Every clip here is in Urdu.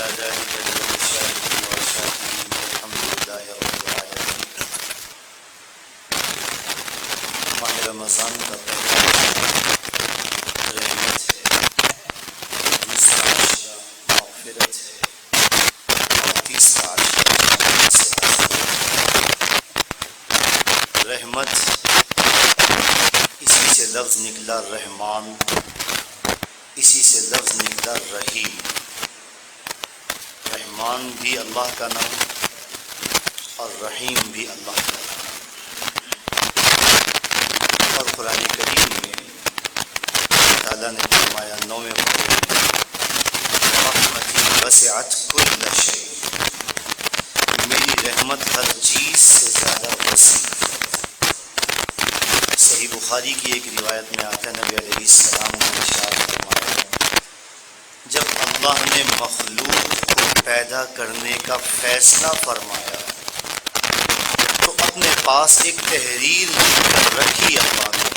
على ذلك من الشاهدين والشاكرين والحمد لله رب العالمين. ماہ رمضان کا رحمت ہے، دوسرا عشرہ مغفرت ہے، اور تیسرا عشرہ جنت سے حاصل ہے۔ رحمت اسی سے لفظ نکلا رحمان، اسی سے لفظ نکلا رحیم۔ رحمان بھی اللہ کا نام اور رحیم بھی اللہ کا نام۔ اور قرآن کریم میں تعالیٰ نے فرمایا 9ویں پارے میں رحمتی وسعت کل شیء، میری رحمت ہر چیز سے زیادہ وسیع ہے۔ صحیح بخاری کی ایک روایت میں آتا ہے نبی علیہ السلام نے ارشاد فرمایا جب اللہ نے مخلوق کو پیدا کرنے کا فیصلہ فرمایا تو اپنے پاس ایک تحریر رکھی اللہ نے،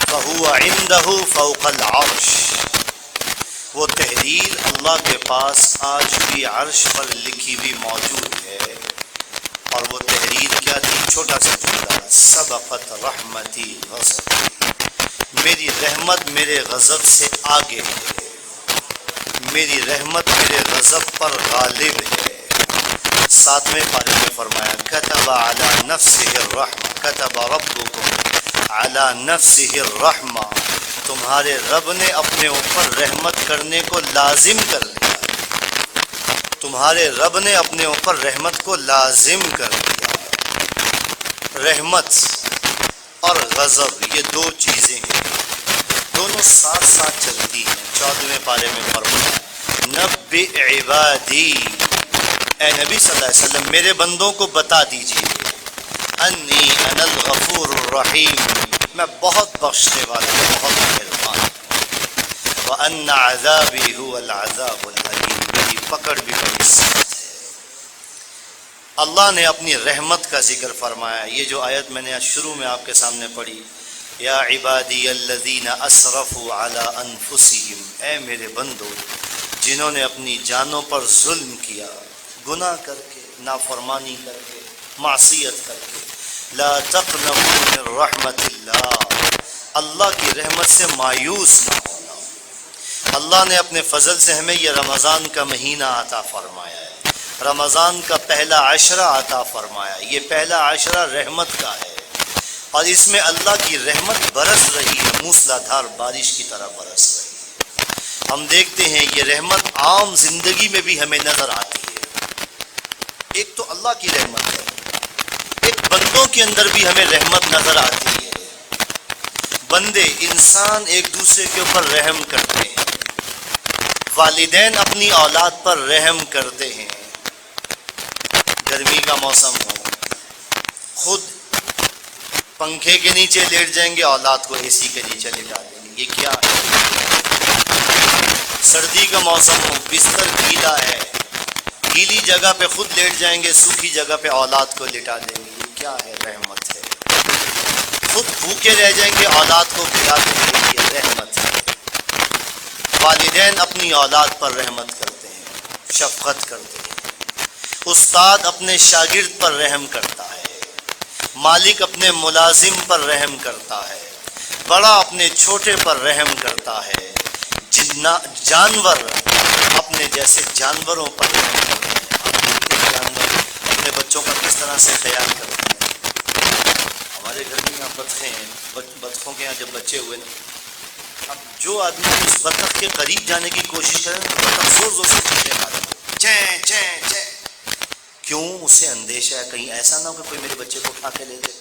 فَهُوَ عِنْدَهُ فَوْقَ الْعَرْشِ، وہ تحریر اللہ کے پاس آج بھی عرش پر لکھی ہوئی موجود ہے۔ اور وہ تحریر کیا تھی؟ چھوٹا سا جملہ، سبقت رحمتی غضبی، میری رحمت میرے غضب سے آگے ہے، میری رحمت میرے غضب پر غالب ہے۔ 7ویں پارے میں فرمایا کتب علی نفسہ الرحمہ، کتب ربکم علی نفسہ الرحمہ، تمہارے رب نے اپنے اوپر رحمت کرنے کو لازم کر لیا، تمہارے رب نے اپنے اوپر رحمت کو لازم کر دیا۔ رحمت اور غضب یہ دو چیزیں ہیں، دونوں ساتھ ساتھ چلتی ہیں۔ 14ویں پارے میں فرمایا نبئ عبادی، اے نبی صلی اللہ علیہ وسلم میرے بندوں کو بتا دیجیے انی انا الغفور الرحیم، میں بہت بخشنے والا ہوں، بہت مہربان ہوں۔ وان عذابی هو العذاب الالیم، میری پکڑ بھی بڑی سخت ہے۔ اللہ نے اپنی رحمت کا ذکر فرمایا۔ یہ جو آیت میں نے شروع میں آپ کے سامنے پڑھی، یا عبادی الذین اسرفوا علی انفسہم، اے میرے بندو جنہوں نے اپنی جانوں پر ظلم کیا، گناہ کر کے، نافرمانی کر کے، معصیت کر کے، لا تقنطوا من رحمت اللہ، اللہ کی رحمت سے مایوس نہ ہونا۔ اللہ نے اپنے فضل سے ہمیں یہ رمضان کا مہینہ عطا فرمایا ہے، رمضان کا پہلا عشرہ عطا فرمایا۔ یہ پہلا عشرہ رحمت کا ہے، اور اس میں اللہ کی رحمت برس رہی ہے، موسلا دھار بارش کی طرح برس رہی ہے۔ ہم دیکھتے ہیں یہ رحمت عام زندگی میں بھی ہمیں نظر آتی ہے۔ ایک تو اللہ کی رحمت ہے، ایک بندوں کے اندر بھی ہمیں رحمت نظر آتی ہے۔ بندے انسان ایک دوسرے کے اوپر رحم کرتے ہیں، والدین اپنی اولاد پر رحم کرتے ہیں۔ گرمی کا موسم ہو، خود پنکھے کے نیچے لیٹ جائیں گے، اولاد کو اے سی کے نیچے لٹا دیں گے، یہ کیا ہے؟ سردی کا موسم ہو، بستر گیلا ہے، گیلی جگہ پہ خود لیٹ جائیں گے، سوکھی جگہ پہ اولاد کو لٹا دیں گے، یہ کیا ہے؟ رحمت ہے۔ خود بھوکے رہ جائیں گے، اولاد کو کھلا دیں گے، یہ رحمت ہے۔ والدین اپنی اولاد پر رحمت کرتے ہیں، شفقت کرتے ہیں۔ استاد اپنے شاگرد پر رحم کرتا ہے، مالک اپنے ملازم پر رحم کرتا ہے، بڑا اپنے چھوٹے پر رحم کرتا ہے، جانور اپنے جیسے جانوروں پر رحم کرتے ہیں۔ جانور اپنے بچوں کا کس طرح سے خیال کرتے ہیں۔ ہمارے گھر میں یہاں بطخیں ہیں، بطخوں کے یہاں جب بچے ہوئے نا، اب جو آدمی اس بطخ کے قریب جانے کی کوشش کرے تو بطخ زور زور سے چیخے مارے، چیں چیں چیں۔ کیوں؟ اسے اندیشہ ہے کہیں ایسا نہ ہو کہ کوئی میرے بچے کو اٹھا کے لے لے۔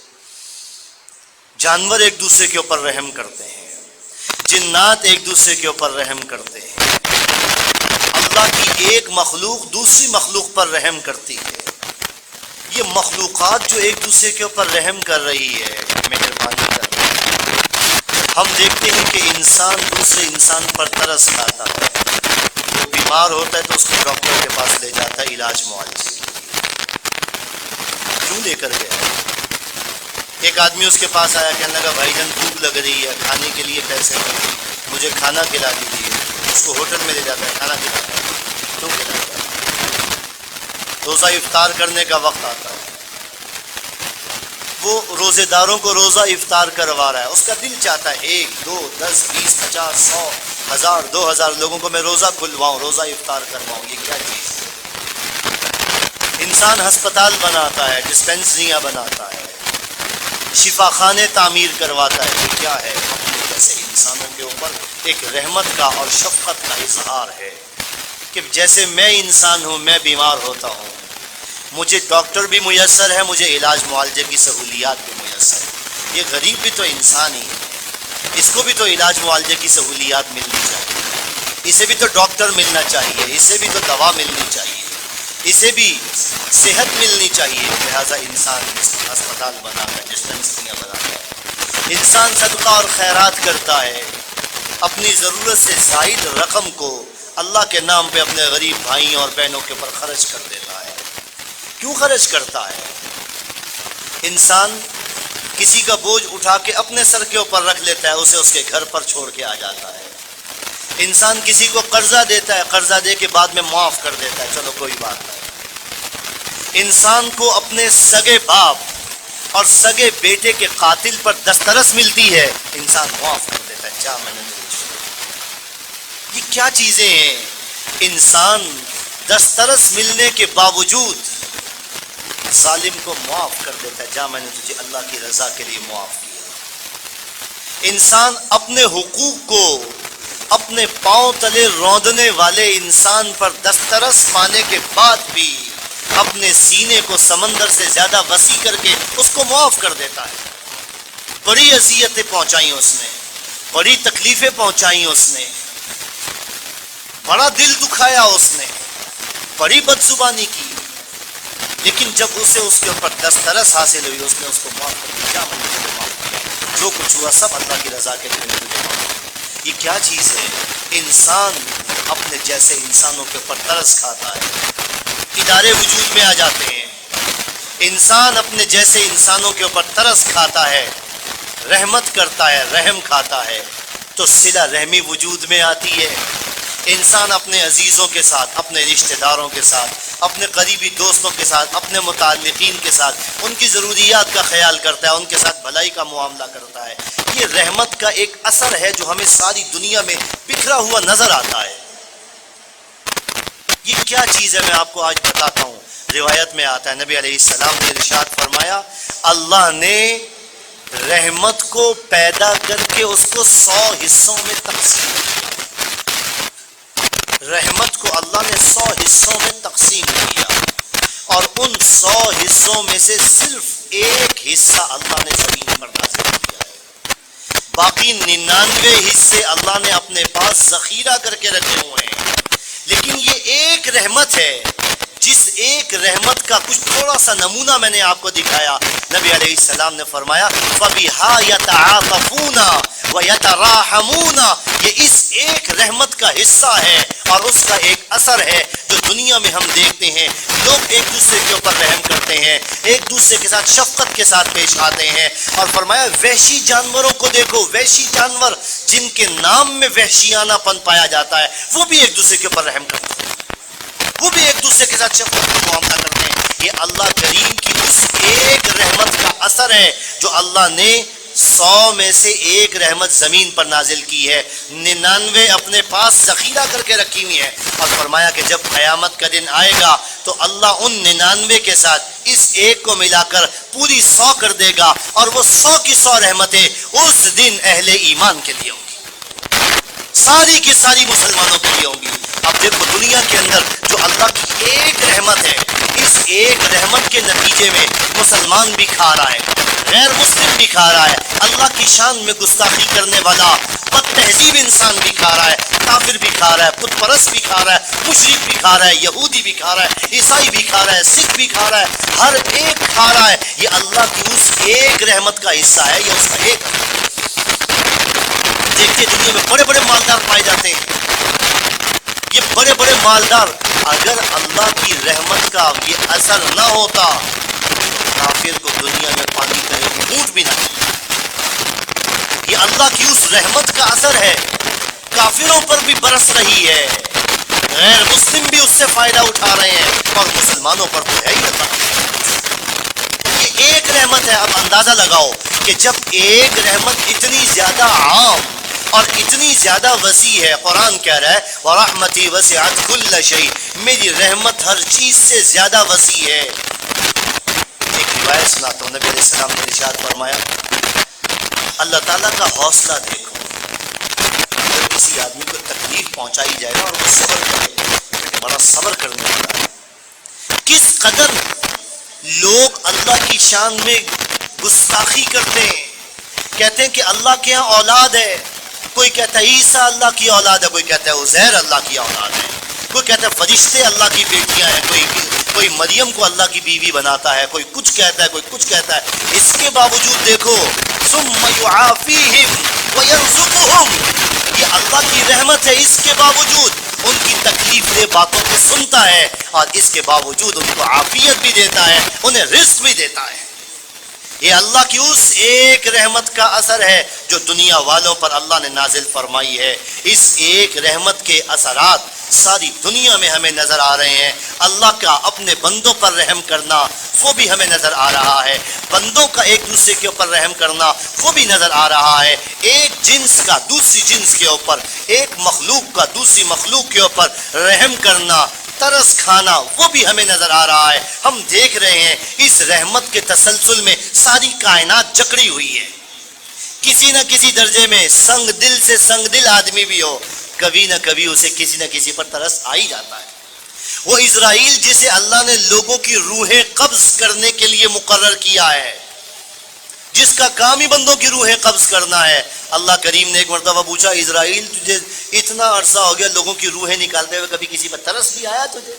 جانور ایک دوسرے کے اوپر رحم کرتے ہیں، جنات ایک دوسرے کے اوپر رحم کرتے ہیں۔ اللہ کی ایک مخلوق دوسری مخلوق پر رحم کرتی ہے۔ یہ مخلوقات جو ایک دوسرے کے اوپر رحم کر رہی ہے، مہربانی کر رہی ہے۔ ہم دیکھتے ہیں کہ انسان دوسرے انسان پر ترس کھاتا ہے، وہ بیمار ہوتا ہے تو اس کو ڈاکٹر کے پاس لے جاتا ہے علاج معالجے کے لیے۔ کیوں لے کر گیا؟ ایک آدمی اس کے پاس آیا، کہنے لگا بھائی جان بھوک لگ رہی ہے، کھانے کے لیے پیسے نہیں، مجھے کھانا کھلا دیجیے۔ اس کو ہوٹل میں لے جاتا ہے، کھانا کھلاتا ہے۔ روزہ افطار کرنے کا وقت آتا ہے، وہ روزے داروں کو روزہ افطار کروا رہا ہے، اس کا دل چاہتا ہے 1 2 10 20 50 100 1000 2000 لوگوں کو میں روزہ کھلواؤں، روزہ افطار کرواؤں۔ یہ کیا چیز ہے؟ انسان ہسپتال بناتا ہے، ڈسپینسریاں بناتا ہے، شفا خانے تعمیر کرواتا ہے، یہ کیا ہے؟ اپنے جیسے انسانوں کے اوپر ایک رحمت کا اور شفقت کا اظہار ہے کہ جیسے میں انسان ہوں، میں بیمار ہوتا ہوں، مجھے ڈاکٹر بھی میسر ہے، مجھے علاج معالجے کی سہولیات بھی میسر ہے۔ یہ غریب بھی تو انسان ہی ہے، اس کو بھی تو علاج معالجے کی سہولیات ملنی چاہیے، اسے بھی تو ڈاکٹر ملنا چاہیے، اسے بھی تو دوا ملنی چاہیے، اسے بھی صحت ملنی چاہیے۔ لہٰذا انسان ہسپتال بناتا ہے، ڈسپینسریاں بناتا ہے، انسان صدقہ اور خیرات کرتا ہے، اپنی ضرورت سے زائد رقم کو اللہ کے نام پہ اپنے غریب بھائیوں اور بہنوں کے اوپر خرچ کر دیتا ہے۔ کیوں خرچ کرتا ہے؟ انسان کسی کا بوجھ اٹھا کے اپنے سر کے اوپر رکھ لیتا ہے، اسے اس کے گھر پر چھوڑ کے آ جاتا ہے۔ انسان کسی کو قرضہ دیتا ہے، قرضہ دے کے بعد میں معاف کر دیتا ہے، چلو کوئی بات نہیں۔ انسان کو اپنے سگے باپ اور سگے بیٹے کے قاتل پر دسترس ملتی ہے، انسان معاف کر دیتا ہے، جا میں نے یہ کیا چیزیں ہیں؟ انسان دسترس ملنے کے باوجود ظالم کو معاف کر دیتا ہے، جا میں نے تجھے اللہ کی رضا کے لیے معاف کیا۔ انسان اپنے حقوق کو اپنے پاؤں تلے روندنے والے انسان پر دسترس پانے کے بعد بھی اپنے سینے کو سمندر سے زیادہ وسیع کر کے اس کو معاف کر دیتا ہے۔ بڑی اذیتیں پہنچائیں اس نے، بڑی تکلیفیں پہنچائیں اس نے، بڑا دل دکھایا اس نے، بڑی بدزبانی کی، لیکن جب اسے اس کے اوپر دسترس حاصل ہوئی، اس نے اس کو معاف کر دیا، کیا میں نے تجھے معاف کیا، جو کچھ ہوا سب اللہ کی رضا کے لیے میں نے تجھے معاف کیا۔ یہ کیا چیز ہے؟ انسان اپنے جیسے انسانوں کے اوپر ترس کھاتا ہے، ادارے وجود میں آ جاتے ہیں، انسان اپنے جیسے انسانوں کے اوپر ترس کھاتا ہے، رحمت کرتا ہے، رحم کھاتا ہے، تو صلہ رحمی وجود میں آتی ہے۔ انسان اپنے عزیزوں کے ساتھ، اپنے رشتہ داروں کے ساتھ، اپنے قریبی دوستوں کے ساتھ، اپنے متعلقین کے ساتھ ان کی ضروریات کا خیال کرتا ہے، ان کے ساتھ بھلائی کا معاملہ کرتا ہے۔ یہ رحمت کا ایک اثر ہے جو ہمیں ساری دنیا میں بکھرا ہوا نظر آتا ہے۔ یہ کیا چیز ہے میں آپ کو آج بتاتا ہوں۔ روایت میں آتا ہے نبی علیہ السلام نے ارشاد فرمایا، اللہ نے رحمت کو پیدا کر کے اس کو 100 حصوں میں تقسیم کیا۔ رحمت کو اللہ نے 100 حصوں میں تقسیم کیا، اور ان 100 حصوں میں سے صرف ایک حصہ اللہ نے زمین پر نازل کیا ہے، باقی 99 حصے اللہ نے اپنے پاس ذخیرہ کر کے رکھے ہوئے ہیں۔ لیکن یہ ایک رحمت ہے، جس ایک رحمت کا کچھ تھوڑا سا نمونہ میں نے آپ کو دکھایا۔ نبی علیہ السلام نے فرمایا فَبِهَا يَتَعَاطَفُونَ وَيَتَرَاحَمُونَ، یہ اس ایک رحمت کا حصہ ہے اور اس کا ایک اثر ہے جو دنیا میں ہم دیکھتے ہیں۔ لوگ ایک دوسرے کے اوپر رحم کرتے ہیں، ایک دوسرے کے ساتھ شفقت کے ساتھ پیش آتے ہیں، اور فرمایا وحشی جانوروں کو دیکھو، وحشی جانور جن کے نام میں وحشیانہ پن پایا جاتا ہے، وہ بھی ایک دوسرے کے اوپر رحم کرتے ہیں، وہ بھی ایک دوسرے کے ساتھ شفقت کا معاملہ کرتے ہیں۔ یہ اللہ کریم کی اس ایک رحمت کا اثر ہے جو اللہ نے 100 میں سے ایک رحمت زمین پر نازل کی ہے، 99 اپنے پاس ذخیرہ کر کے رکھی ہوئی ہے، اور فرمایا کہ جب قیامت کا دن آئے گا تو اللہ ان 99 کے ساتھ اس ایک کو ملا کر پوری 100 کر دے گا، اور وہ 100 کی 100 رحمتیں اس دن اہل ایمان کے لیے ہوں گی، ساری کی ساری مسلمانوں کے لیے ہوں گی۔ اب دیکھو دنیا کے اندر جو اللہ کی ایک رحمت ہے، اس ایک رحمت کے نتیجے میں مسلمان بھی کھا رہا ہے، غیر مسلم بھی کھا رہا ہے، اللہ کی شان میں گستاخی کرنے والا بد تہذیب انسان بھی کھا رہا ہے، کافر بھی کھا رہا ہے، بت پرست بھی کھا رہا ہے، مشرک بھی کھا رہا ہے، یہودی بھی کھا رہا ہے، عیسائی بھی کھا رہا ہے، سکھ بھی کھا رہا ہے، ہر ایک کھا رہا ہے۔ یہ اللہ کی اس ایک رحمت کا حصہ ہے، یہ اس کا ایک۔ دیکھتے دنیا میں بڑے بڑے مالدار پائے جاتے ہیں، یہ بڑے بڑے مالدار، اگر اللہ کی رحمت کا یہ اثر نہ ہوتا کافر کو دنیا میں پانی کا ایک گھونٹ بھی نہ ملتا۔ یہ اللہ کی اس رحمت کا اثر ہے، کافروں پر بھی برس رہی ہے، غیر مسلم بھی اس سے سے فائدہ اٹھا رہے ہیں، اور مسلمانوں پر تو ہے ہی اللہ۔ یہ ایک رحمت ہے۔ اب اندازہ لگاؤ کہ جب ایک رحمت اتنی زیادہ عام اور اتنی زیادہ وسیع ہے، قرآن کہہ رہا ہے وَرَحْمَتِي وَسِعَتْ كُلَّ شَيْءٍ، میری رحمت ہر چیز سے زیادہ وسیع ہے۔ ایک روایت سناتا ہوں، نبی علیہ السلام نے ارشاد فرمایا، اللہ تعالیٰ کا حوصلہ دیکھو، اگر کسی آدمی کو تکلیف پہنچائی جائے گا اور وہ صبر کرے، بڑا صبر کرنے والا ہے، کس قدر لوگ اللہ کی شان میں گستاخی کرتے ہیں، کہتے ہیں کہ اللہ کے ہاں اولاد ہے، کوئی کہتا ہے عیسیٰ اللہ کی اولاد ہے، کوئی کہتا ہے عزیر اللہ کی اولاد ہے، کوئی کہتا ہے فرشتے اللہ کی بیٹیاں ہیں، کوئی مریم کو اللہ کی بیوی بناتا ہے، کوئی کچھ کہتا ہے، کوئی کچھ کہتا ہے۔ اس کے باوجود دیکھو ثم يعافيهم ويرزقهم، یہ اللہ کی رحمت ہے، اس کے باوجود ان کی تکلیف دہ باتوں کو سنتا ہے، اور اس کے باوجود ان کو عافیت بھی دیتا ہے، انہیں رزق بھی دیتا ہے۔ یہ اللہ کی اس ایک رحمت کا اثر ہے جو دنیا والوں پر اللہ نے نازل فرمائی ہے۔ اس ایک رحمت کے اثرات ساری دنیا میں ہمیں نظر آ رہے ہیں۔ اللہ کا اپنے بندوں پر رحم کرنا وہ بھی ہمیں نظر آ رہا ہے، بندوں کا ایک دوسرے کے اوپر رحم کرنا وہ بھی نظر آ رہا ہے، ایک جنس کا دوسری جنس کے اوپر، ایک مخلوق کا دوسری مخلوق کے اوپر رحم کرنا، ترس کھانا، وہ بھی ہمیں نظر آ رہا ہے۔ ہم دیکھ رہے ہیں اس رحمت کے تسلسل میں ساری کائنات جکڑی ہوئی ہے۔ کسی نہ کسی درجے میں سنگ دل سے سنگ دل آدمی بھی ہو، کبھی نہ کبھی اسے کسی نہ کسی پر ترس آ ہی جاتا ہے۔ وہ اسرائیل جسے اللہ نے لوگوں کی روحیں قبض کرنے کے لیے مقرر کیا ہے، جس کا کام ہی بندوں کی روحیں قبض کرنا ہے، اللہ کریم نے ایک مرتبہ پوچھا اسرائیل تجھے اتنا عرصہ ہو گیا لوگوں کی روحیں نکالتے ہوئے، کبھی کسی پر ترس بھی آیا تجھے؟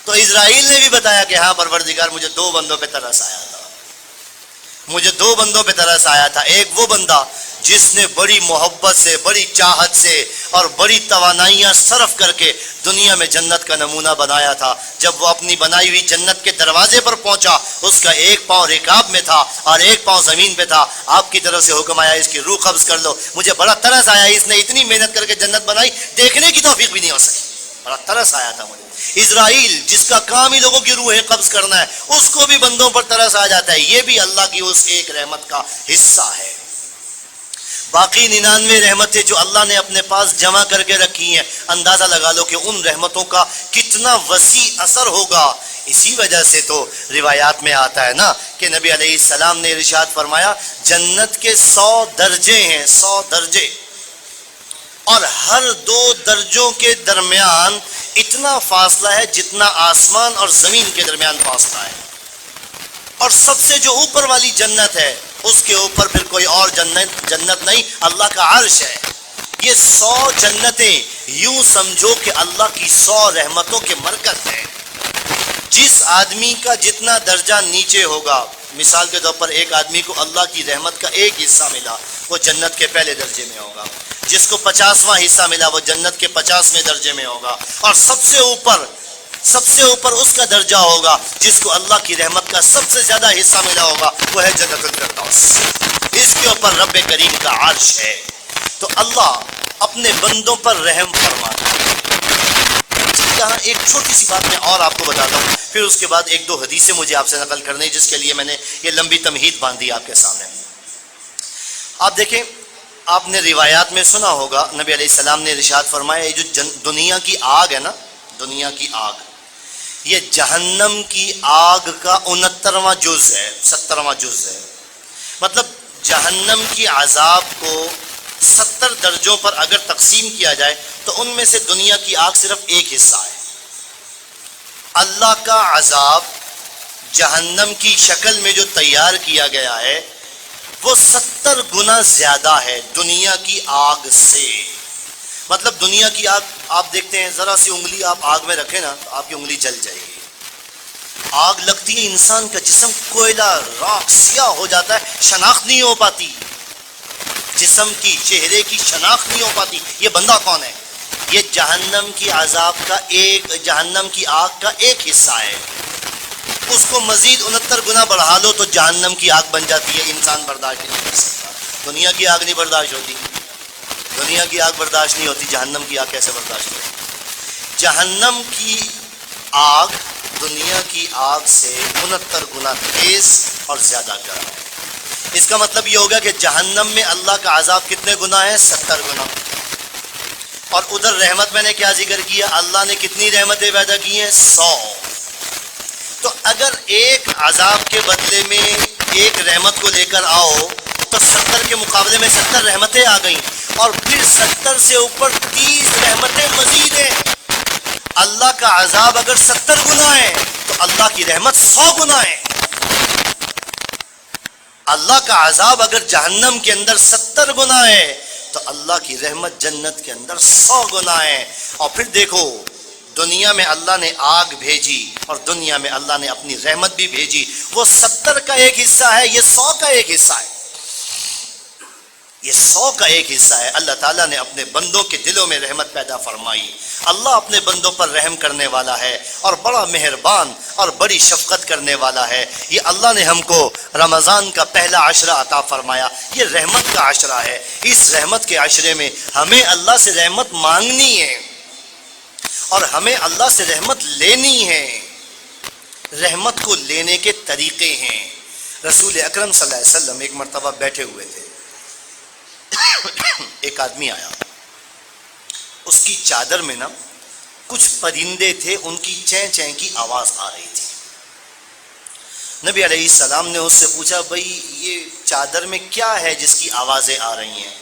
تو اسرائیل نے بھی بتایا کہ ہاں پروردگار مجھے 2 بندوں پہ ترس آیا تھا، مجھے 2 بندوں پہ ترس آیا تھا۔ ایک وہ بندہ جس نے بڑی محبت سے، بڑی چاہت سے اور بڑی توانائیاں صرف کر کے دنیا میں جنت کا نمونہ بنایا تھا، جب وہ اپنی بنائی ہوئی جنت کے دروازے پر پہنچا، اس کا ایک پاؤں رکاب میں تھا اور ایک پاؤں زمین پہ تھا، آپ کی طرف سے حکم آیا اس کی روح قبض کر لو۔ مجھے بڑا ترس آیا، اس نے اتنی محنت کر کے جنت بنائی، دیکھنے کی توفیق بھی نہیں ہو سکی، بڑا ترس آیا تھا مجھے۔ اسرائیل جس کا کام ہی لوگوں کی روحیں قبض کرنا ہے، اس کو بھی بندوں پر ترس آ جاتا ہے، یہ بھی اللہ کی اس ایک رحمت کا حصہ ہے۔ باقی 99 رحمتیں جو اللہ نے اپنے پاس جمع کر کے رکھی ہیں، اندازہ لگا لو کہ ان رحمتوں کا کتنا وسیع اثر ہوگا۔ اسی وجہ سے تو روایات میں آتا ہے نا کہ نبی علیہ السلام نے ارشاد فرمایا جنت کے 100 درجے ہیں، 100 درجے، اور ہر 2 درجوں کے درمیان اتنا فاصلہ ہے جتنا آسمان اور زمین کے درمیان فاصلہ ہے، اور سب سے جو اوپر والی جنت ہے اس کے اوپر پھر کوئی اور جنت نہیں، اللہ کا عرش ہے۔ یہ 100 جنتیں یوں سمجھو کہ اللہ کی 100 رحمتوں کے مرکز ہیں۔ جس آدمی کا جتنا درجہ نیچے ہوگا، مثال کے طور پر ایک آدمی کو اللہ کی رحمت کا ایک حصہ ملا، وہ جنت کے پہلے درجے میں ہوگا۔ جس کو 50واں حصہ ملا وہ جنت کے 50ویں درجے میں ہوگا، اور سب سے اوپر اس کا درجہ ہوگا جس کو اللہ کی رحمت کا سب سے زیادہ حصہ ملا ہوگا، وہ ہے جنت الفردوس۔ اس کے اوپر رب کریم کا عرش ہے۔ تو اللہ اپنے بندوں پر رحم فرماتا ہے۔ یہاں ایک چھوٹی سی بات میں اور آپ کو بتاتا ہوں، پھر اس کے بعد 1-2 حدیثیں مجھے آپ سے نقل کرنی، جس کے لیے میں نے یہ لمبی تمہید باندھی آپ کے سامنے۔ آپ دیکھیں، آپ نے روایات میں سنا ہوگا نبی علیہ السلام نے ارشاد فرمایا یہ جو دنیا کی آگ ہے نا، دنیا کی آگ، یہ جہنم کی آگ کا 69واں جز ہے، 70واں جز ہے۔ مطلب جہنم کی عذاب کو 70 درجوں پر اگر تقسیم کیا جائے تو ان میں سے دنیا کی آگ صرف ایک حصہ ہے۔ اللہ کا عذاب جہنم کی شکل میں جو تیار کیا گیا ہے وہ 70 گنا زیادہ ہے دنیا کی آگ سے۔ مطلب دنیا کی آگ آپ دیکھتے ہیں، ذرا سی انگلی آپ آگ میں رکھیں نا تو آپ کی انگلی جل جائے گی۔ آگ لگتی ہے، انسان کا جسم کوئلہ راکھ سیاہ ہو جاتا ہے، شناخت نہیں ہو پاتی، جسم کی، چہرے کی شناخت نہیں ہو پاتی، یہ بندہ کون ہے؟ یہ جہنم کی جہنم کی آگ کا ایک حصہ ہے۔ اس کو مزید 69 گنا بڑھا لو تو جہنم کی آگ بن جاتی ہے، انسان برداشت نہیں کر سکتا۔ دنیا کی آگ نہیں برداشت ہوتی، دنیا کی آگ برداشت نہیں ہوتی، جہنم کی آگ کیسے برداشت ہوتی؟ جہنم کی آگ دنیا کی آگ سے 69 گنا تیز اور زیادہ گرم ہے۔ اس کا مطلب یہ ہوگا کہ جہنم میں اللہ کا عذاب کتنے گنا ہے؟ 70 گنا۔ اور ادھر رحمت میں نے کیا ذکر کیا؟ اللہ نے کتنی رحمتیں پیدا کی ہیں؟ 100۔ تو اگر ایک عذاب کے بدلے میں ایک رحمت کو لے کر آؤ تو 70 کے مقابلے میں 70 رحمتیں آ گئیں، اور پھر 70 سے اوپر 30 رحمتیں مزید ہیں۔ اللہ کا عذاب اگر 70 گنا ہے تو اللہ کی رحمت 100 گنا ہے۔ اللہ کا عذاب اگر جہنم کے اندر 70 گنا ہے تو اللہ کی رحمت جنت کے اندر 100 گنا ہے۔ اور پھر دیکھو دنیا میں اللہ نے آگ بھیجی اور دنیا میں اللہ نے اپنی رحمت بھی بھیجی، وہ 70 کا ایک حصہ ہے، یہ 100 کا ایک حصہ ہے، یہ 100 کا ایک حصہ ہے۔ اللہ تعالیٰ نے اپنے بندوں کے دلوں میں رحمت پیدا فرمائی۔ اللہ اپنے بندوں پر رحم کرنے والا ہے اور بڑا مہربان اور بڑی شفقت کرنے والا ہے۔ یہ اللہ نے ہم کو رمضان کا پہلا عشرہ عطا فرمایا، یہ رحمت کا عشرہ ہے۔ اس رحمت کے عشرے میں ہمیں اللہ سے رحمت مانگنی ہے اور ہمیں اللہ سے رحمت لینی ہے۔ رحمت کو لینے کے طریقے ہیں۔ رسول اکرم صلی اللہ علیہ وسلم ایک مرتبہ بیٹھے ہوئے تھے، ایک آدمی آیا، اس کی چادر میں نا کچھ پرندے تھے، ان کی چیں چیں کی آواز آ رہی تھی۔ نبی علیہ السلام نے اس سے پوچھا، بھائی یہ چادر میں کیا ہے جس کی آوازیں آ رہی ہیں؟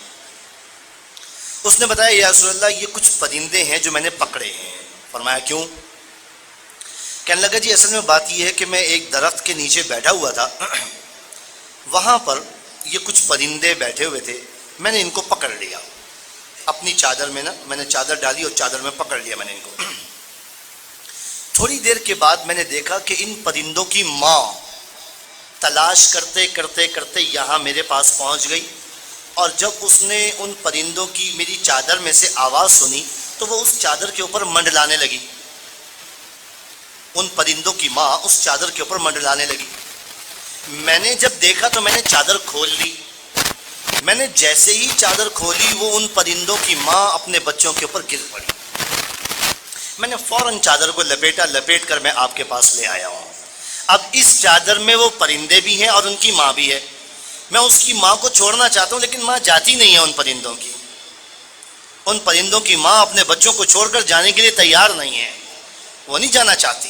اس نے بتایا، یا رسول اللہ یہ کچھ پرندے ہیں جو میں نے پکڑے ہیں۔ فرمایا کیوں؟ کہنے لگا جی اصل میں بات یہ ہے کہ میں ایک درخت کے نیچے بیٹھا ہوا تھا، وہاں پر یہ کچھ پرندے بیٹھے ہوئے تھے، میں نے ان کو پکڑ لیا اپنی چادر میں نا، میں نے چادر ڈالی اور چادر میں پکڑ لیا میں نے ان کو۔ تھوڑی دیر کے بعد میں نے دیکھا کہ ان پرندوں کی ماں تلاش کرتے کرتے کرتے یہاں میرے پاس پہنچ گئی، اور جب اس نے ان پرندوں کی میری چادر میں سے آواز سنی تو وہ اس چادر کے اوپر منڈلانے لگی۔ ان پرندوں کی ماں اس چادر کے اوپر منڈلانے لگی۔ میں نے جب دیکھا تو میں نے چادر کھول لی۔ میں نے جیسے ہی چادر کھولی وہ ان پرندوں کی ماں اپنے بچوں کے اوپر گر پڑی۔ میں نے فوراً چادر کو لپیٹ کر میں آپ کے پاس لے آیا ہوں۔ اب اس چادر میں وہ پرندے بھی ہیں اور ان کی ماں بھی ہے۔ میں اس کی ماں کو چھوڑنا چاہتا ہوں لیکن ماں جاتی نہیں ہے ان پرندوں کی۔ ان پرندوں کی ماں اپنے بچوں کو چھوڑ کر جانے کے لیے تیار نہیں ہے، وہ نہیں جانا چاہتی۔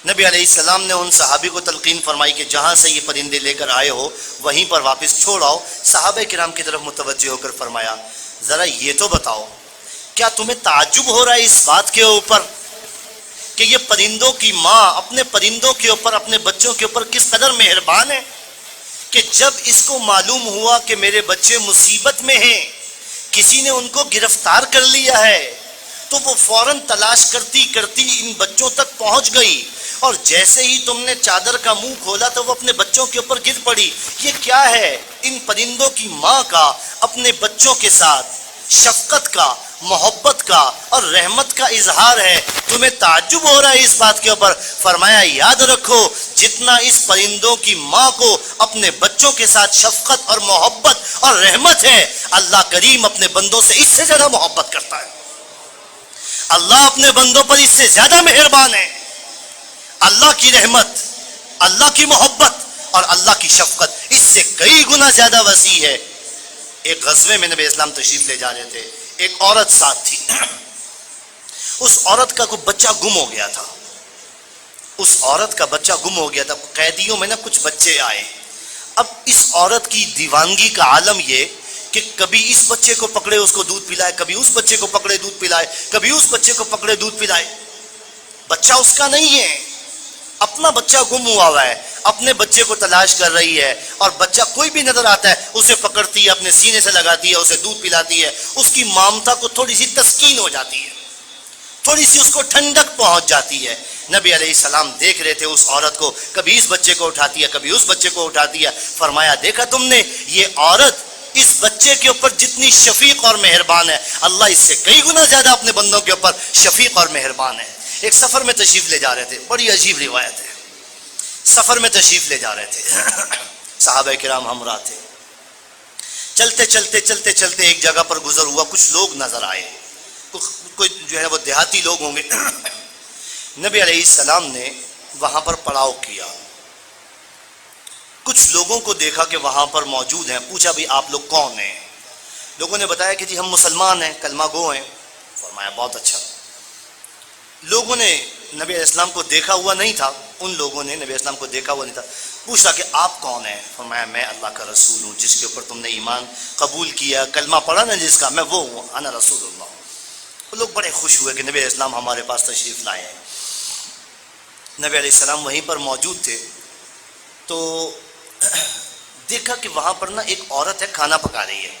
نبی علیہ السلام نے ان صحابی کو تلقین فرمائی کہ جہاں سے یہ پرندے لے کر آئے ہو وہیں پر واپس چھوڑ آؤ۔ صحابہ کرام کی طرف متوجہ ہو کر فرمایا، ذرا یہ تو بتاؤ کیا تمہیں تعجب ہو رہا ہے اس بات کے اوپر کہ یہ پرندوں کی ماں اپنے پرندوں کے اوپر، اپنے بچوں کے اوپر کس قدر مہربان ہے کہ جب اس کو معلوم ہوا کہ میرے بچے مصیبت میں ہیں، کسی نے ان کو گرفتار کر لیا ہے، تو وہ فوراً تلاش کرتی کرتی ان بچوں تک پہنچ گئی، اور جیسے ہی تم نے چادر کا منہ کھولا تو وہ اپنے بچوں کے اوپر گر پڑی۔ یہ کیا ہے؟ ان پرندوں کی ماں کا اپنے بچوں کے ساتھ شفقت کا، محبت کا اور رحمت کا اظہار ہے۔ تمہیں تعجب ہو رہا ہے اس بات کے اوپر؟ فرمایا یاد رکھو جتنا اس پرندوں کی ماں کو اپنے بچوں کے ساتھ شفقت اور محبت اور رحمت ہے، اللہ کریم اپنے بندوں سے اس سے زیادہ محبت کرتا ہے۔ اللہ اپنے بندوں پر اس سے زیادہ مہربان ہے۔ اللہ کی رحمت، اللہ کی محبت اور اللہ کی شفقت اس سے کئی گنا زیادہ وسیع ہے۔ ایک غزوے میں نبی اسلام تشریف لے جا رہے تھے، ایک عورت ساتھ تھی۔ اس عورت کا کوئی بچہ گم ہو گیا تھا، اس عورت کا بچہ گم ہو گیا تھا۔ قیدیوں میں نا کچھ بچے آئے۔ اب اس عورت کی دیوانگی کا عالم یہ کہ کبھی اس بچے کو پکڑے اس کو دودھ پلائے، کبھی اس بچے کو پکڑے دودھ پلائے، کبھی اس بچے کو پکڑے دودھ پلائے۔ بچہ اس کا نہیں ہے، اپنا بچہ گم ہوا ہے، اپنے بچے کو تلاش کر رہی ہے، اور بچہ کوئی بھی نظر آتا ہے اسے پکڑتی ہے، اپنے سینے سے لگاتی ہے، اسے دودھ پلاتی ہے۔ اس کی مامتا کو تھوڑی سی تسکین ہو جاتی ہے، تھوڑی سی اس کو ٹھنڈک پہنچ جاتی ہے۔ نبی علیہ السلام دیکھ رہے تھے اس عورت کو، کبھی اس بچے کو اٹھاتی ہے، کبھی اس بچے کو اٹھاتی ہے۔ فرمایا دیکھا تم نے یہ عورت اس بچے کے اوپر جتنی شفیق اور مہربان ہے، اللہ اس سے کئی گنا زیادہ اپنے بندوں کے اوپر شفیق اور مہربان ہے۔ ایک سفر میں تشریف لے جا رہے تھے، بڑی عجیب روایت ہے۔ سفر میں تشریف لے جا رہے تھے، صحابہ کرام ہمراہ تھے۔ چلتے چلتے چلتے چلتے ایک جگہ پر گزر ہوا، کچھ لوگ نظر آئے، کوئی جو ہے وہ دیہاتی لوگ ہوں گے. نبی علیہ السلام نے وہاں پر پڑاؤ کیا. کچھ لوگوں کو دیکھا کہ وہاں پر موجود ہیں. پوچھا بھی آپ لوگ کون ہیں؟ لوگوں نے بتایا کہ جی ہم مسلمان ہیں، کلمہ گو ہیں. فرمایا بہت اچھا. لوگوں نے نبی علیہ السلام کو دیکھا ہوا نہیں تھا. ان لوگوں نے نبی علیہ السلام کو دیکھا ہوا نہیں تھا. پوچھا کہ آپ کون ہیں؟ فرمایا میں اللہ کا رسول ہوں، جس کے اوپر تم نے ایمان قبول کیا، کلمہ پڑھا نا جس کا، میں وہ ہوں، انا رسول اللہ. وہ لوگ بڑے خوش ہوئے کہ نبی علیہ السلام ہمارے پاس تشریف لائے ہیں. نبی علیہ السلام وہیں پر موجود تھے تو دیکھا کہ وہاں پر نا ایک عورت ہے، کھانا پکا رہی ہے.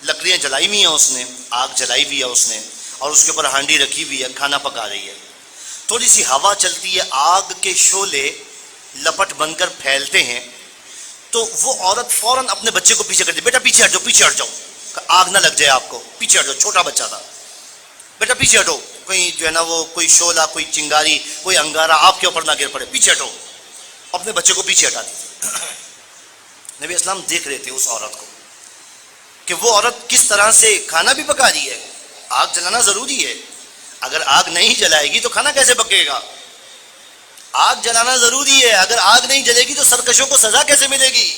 لکڑیاں جلائی ہوئی ہیں اس نے، آگ جلائی ہوئی ہے اس نے، اور اس کے اوپر ہانڈی رکھی ہوئی ہے، کھانا پکا رہی ہے. تھوڑی سی ہوا چلتی ہے، آگ کے شعلے لپٹ بن کر پھیلتے ہیں. تو وہ عورت فوراً اپنے بچے کو پیچھے کر دی. بیٹا پیچھے ہٹ جاؤ، پیچھے ہٹ جاؤ، آگ نہ لگ جائے آپ کو، پیچھے ہٹ جاؤ. چھوٹا بچہ تھا. بیٹا پیچھے ہٹو، کہیں جو ہے نا وہ کوئی شعلہ، کوئی چنگاری، کوئی انگارہ آپ کے اوپر نہ گر پڑے، پیچھے ہٹو. اپنے بچے کو پیچھے ہٹا دی. نبی اسلام دیکھ رہے تھے اس عورت کو کہ وہ عورت کس طرح سے کھانا بھی پکا رہی ہے. آگ جلانا ضروری ہے. اگر آگ نہیں جلائے گی تو کھانا کیسے پکے گا؟ آگ جلانا ضروری ہے. اگر آگ نہیں جلے گی تو سرکشوں کو سزا کیسے ملے گی؟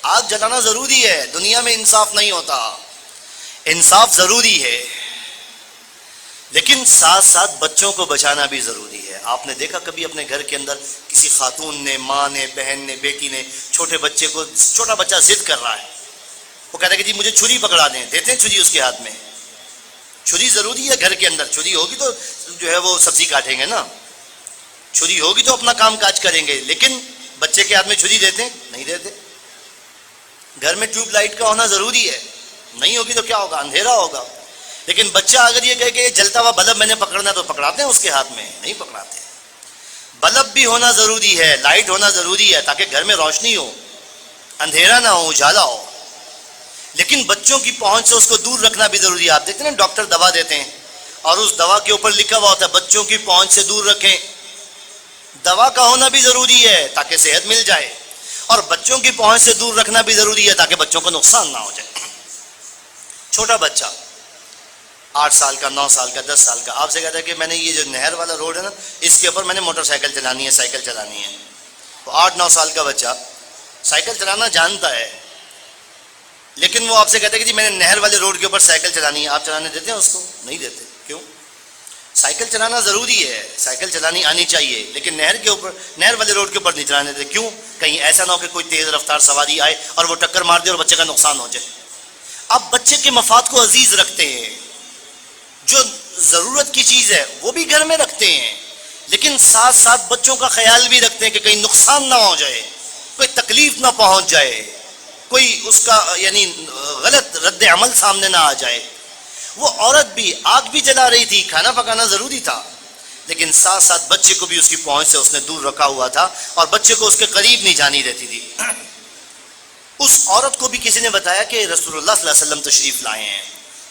آگ جلانا ضروری ہے. دنیا میں انصاف نہیں ہوتا، انصاف ضروری ہے، لیکن ساتھ ساتھ بچوں کو بچانا بھی ضروری ہے. آپ نے دیکھا کبھی اپنے گھر کے اندر کسی خاتون نے، ماں نے، بہن نے، بیٹی نے چھوٹے بچے کو، چھوٹا بچہ ضد کر رہا ہے، وہ کہتا ہے کہ جی مجھے چھری پکڑا دیں، دیتے ہیں چھری اس کے ہاتھ میں. چھری ضروری ہے گھر کے اندر. چھری ہوگی تو جو ہے وہ سبزی کاٹیں گے نا، چھری ہوگی تو اپنا کام کاج کریں گے. لیکن بچے کے ہاتھ میں چھری دیتے ہیں؟ نہیں دیتے. گھر میں ٹیوب لائٹ کا ہونا ضروری ہے. نہیں ہوگی تو کیا ہوگا؟ اندھیرا ہوگا. لیکن بچہ اگر یہ کہے کہ جلتا ہوا بلب میں نے پکڑنا تو پکڑاتے ہیں اس کے ہاتھ میں؟ نہیں پکڑاتے. بلب بھی ہونا ضروری ہے، لائٹ ہونا ضروری ہے تاکہ گھر میں روشنی ہو، اندھیرا نہ ہو، اجالا ہو. لیکن بچوں کی پہنچ سے اس کو دور رکھنا بھی ضروری ہے. آپ دیکھتے ہیں نا ڈاکٹر دوا دیتے ہیں اور اس دوا کے اوپر لکھا ہوا ہوتا ہے بچوں کی پہنچ سے دور رکھیں. دوا کا ہونا بھی ضروری ہے تاکہ صحت مل جائے، اور بچوں کی پہنچ سے دور رکھنا بھی ضروری ہے تاکہ بچوں کو نقصان نہ ہو جائے. چھوٹا بچہ 8 سال کا، 9 سال کا، 10 سال کا آپ سے کہتا ہے کہ میں نے یہ جو نہر والا روڈ ہے نا اس کے اوپر میں نے موٹر سائیکل چلانی ہے، سائیکل چلانی ہے. تو 8-9 سال کا بچہ سائیکل چلانا جانتا ہے، لیکن وہ آپ سے کہتا ہے کہ جی میں نے نہر والے روڈ کے اوپر سائیکل چلانی ہے. آپ چلانے دیتے ہیں اس کو؟ نہیں دیتے. کیوں؟ سائیکل چلانا ضروری ہے، سائیکل چلانی آنی چاہیے، لیکن نہر کے اوپر، نہر والے روڈ کے اوپر نہیں چلانے دیتے. کیوں؟ کہیں ایسا نہ ہو کہ کوئی تیز رفتار سواری آئے اور وہ ٹکر مار دے اور بچے کا نقصان ہو جائے. آپ بچے کے مفاد کو عزیز رکھتے ہیں، جو ضرورت کی چیز ہے وہ بھی گھر میں رکھتے ہیں، لیکن ساتھ ساتھ بچوں کا خیال بھی رکھتے ہیں کہ کہیں نقصان نہ ہو جائے، کوئی تکلیف نہ پہنچ جائے، کوئی اس کا یعنی غلط رد عمل سامنے نہ آ جائے. وہ عورت بھی آگ بھی جلا رہی تھی، کھانا پکانا ضروری تھا، لیکن ساتھ ساتھ بچے کو بھی اس کی پہنچ سے اس نے دور رکھا ہوا تھا اور بچے کو اس کے قریب نہیں جانی رہتی تھی. اس عورت کو بھی کسی نے بتایا کہ رسول اللہ صلی اللہ علیہ وسلم تشریف لائے ہیں.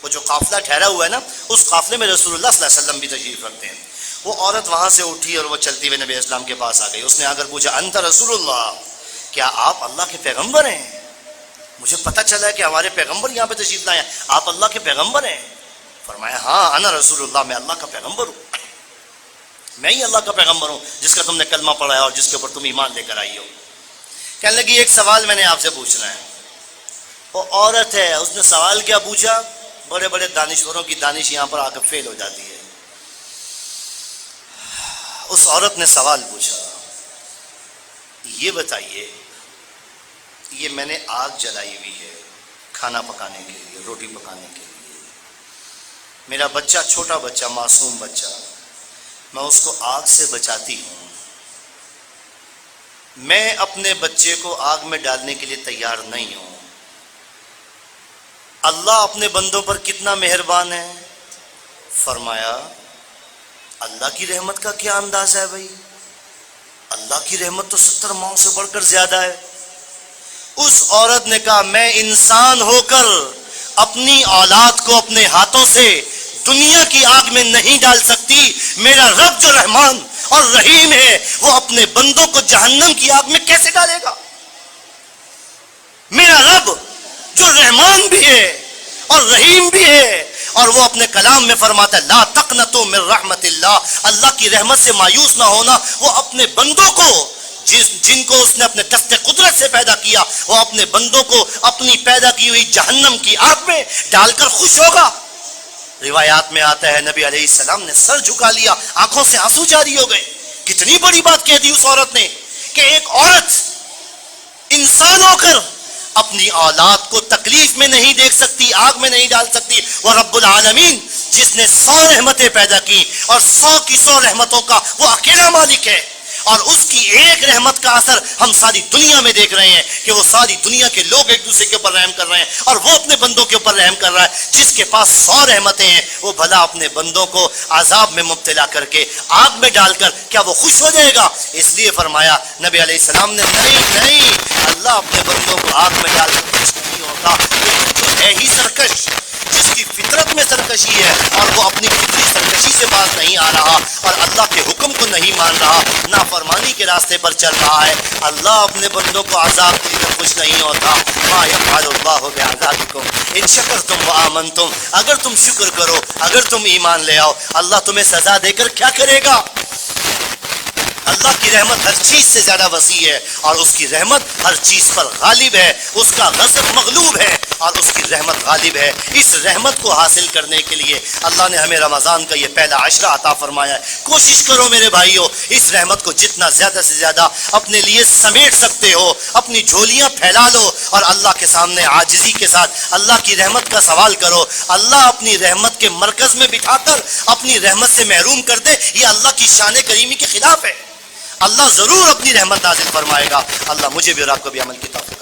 وہ جو قافلہ ٹھہرا ہوا ہے نا اس قافلے میں رسول اللہ صلی اللہ علیہ وسلم بھی تشریف رکھتے ہیں. وہ عورت وہاں سے اٹھی اور وہ چلتی ہوئے نبی اسلام کے پاس آ گئی. اس نے آ کر پوچھا انت رسول اللہ، کیا آپ اللہ کے پیغمبر ہیں؟ مجھے پتہ چلا ہے کہ ہمارے پیغمبر یہاں پہ تشریف لائے ہیں، آپ اللہ کے پیغمبر ہیں؟ فرمایا ہاں انا رسول اللہ، میں اللہ کا پیغمبر ہوں، میں ہی اللہ کا پیغمبر ہوں جس کا تم نے کلمہ پڑھا ہے اور جس کے اوپر تم ایمان لے کر آئی ہو. کہنے لگی ایک سوال میں نے آپ سے پوچھنا ہے. وہ عورت ہے، اس نے سوال کیا پوچھا؟ بڑے بڑے دانشوروں کی دانش یہاں پر آ کر فیل ہو جاتی ہے. اس عورت نے سوال پوچھا، یہ بتائیے یہ میں نے آگ جلائی ہوئی ہے کھانا پکانے کے لیے، روٹی پکانے کے لیے، میرا بچہ چھوٹا بچہ، معصوم بچہ، میں اس کو آگ سے بچاتی ہوں، میں اپنے بچے کو آگ میں ڈالنے کے لیے تیار نہیں ہوں. اللہ اپنے بندوں پر کتنا مہربان ہے. فرمایا اللہ کی رحمت کا کیا انداز ہے بھائی، اللہ کی رحمت تو 70 ماؤں سے بڑھ کر زیادہ ہے. اس عورت نے کہا میں انسان ہو کر اپنی اولاد کو اپنے ہاتھوں سے دنیا کی آگ میں نہیں ڈال سکتی، میرا رب جو رحمان اور رحیم ہے وہ اپنے بندوں کو جہنم کی آگ میں کیسے ڈالے گا؟ میرا رب جو رحمان بھی ہے اور رحیم بھی ہے اور وہ اپنے کلام میں فرماتا ہے لا تقنطوا من رحمت اللہ، اللہ کی رحمت سے مایوس نہ ہونا۔ وہ اپنے بندوں کو جن کو اس نے اپنے دست قدرت سے پیدا کیا، وہ اپنے بندوں کو اپنی پیدا کی ہوئی جہنم کی آگ میں ڈال کر خوش ہوگا۔ روایات میں آتا ہے نبی علیہ السلام نے سر جھکا لیا، آنکھوں سے آنسو جاری ہو گئے۔ کتنی بڑی بات کہہ دی اس عورت نے کہ ایک عورت انسان ہو کر اپنی اولاد کو تکلیف میں نہیں دیکھ سکتی، آگ میں نہیں ڈال سکتی۔ وہ رب العالمین جس نے 100 رحمتیں پیدا کی اور 100 کی 100 رحمتوں کا وہ اکیلا مالک ہے، اور اس کی ایک رحمت کا اثر ہم ساری دنیا میں دیکھ رہے ہیں کہ وہ ساری دنیا کے لوگ ایک دوسرے کے اوپر رحم کر رہے ہیں، اور وہ اپنے بندوں کے اوپر رحم کر رہا ہے۔ جس کے پاس 100 رحمتیں ہیں وہ بھلا اپنے بندوں کو عذاب میں مبتلا کر کے آگ میں ڈال کر کیا وہ خوش ہو جائے گا؟ اس لیے فرمایا نبی علیہ السلام نے نہیں، اللہ اپنے بندوں کو آگ میں ڈال کر خوش نہیں ہوتا۔ جو ہے ہی سرکش، جس کی فطرت میں سرکشی ہے اور وہ اپنی فطری سرکشی سے باز نہیں آ رہا اور اللہ کے حکم کو نہیں مان رہا، نافرمانی کے راستے پر چل رہا ہے، اللہ اپنے بندوں کو عذاب دے کر خوش نہیں ہوتا۔ ما یفعل اللہ بعذابکم ان شکرتم وآمنتم، اگر تم شکر کرو، اگر تم ایمان لے آؤ، اللہ تمہیں سزا دے کر کیا کرے گا؟ اللہ کی رحمت ہر چیز سے زیادہ وسیع ہے، اور اس کی رحمت ہر چیز پر غالب ہے، اس کا غضب مغلوب ہے اور اس کی رحمت غالب ہے۔ اس رحمت کو حاصل کرنے کے لیے اللہ نے ہمیں رمضان کا یہ پہلا عشرہ عطا فرمایا ہے۔ کوشش کرو میرے بھائیو، اس رحمت کو جتنا زیادہ سے زیادہ اپنے لیے سمیٹ سکتے ہو، اپنی جھولیاں پھیلا لو اور اللہ کے سامنے عاجزی کے ساتھ اللہ کی رحمت کا سوال کرو۔ اللہ اپنی رحمت کے مرکز میں بٹھا کر اپنی رحمت سے محروم کر دے، یہ اللہ کی شان کریمی کے خلاف ہے۔ اللہ ضرور اپنی رحمت نازل فرمائے گا۔ اللہ مجھے بھی اور آپ کو بھی عمل کی توفیق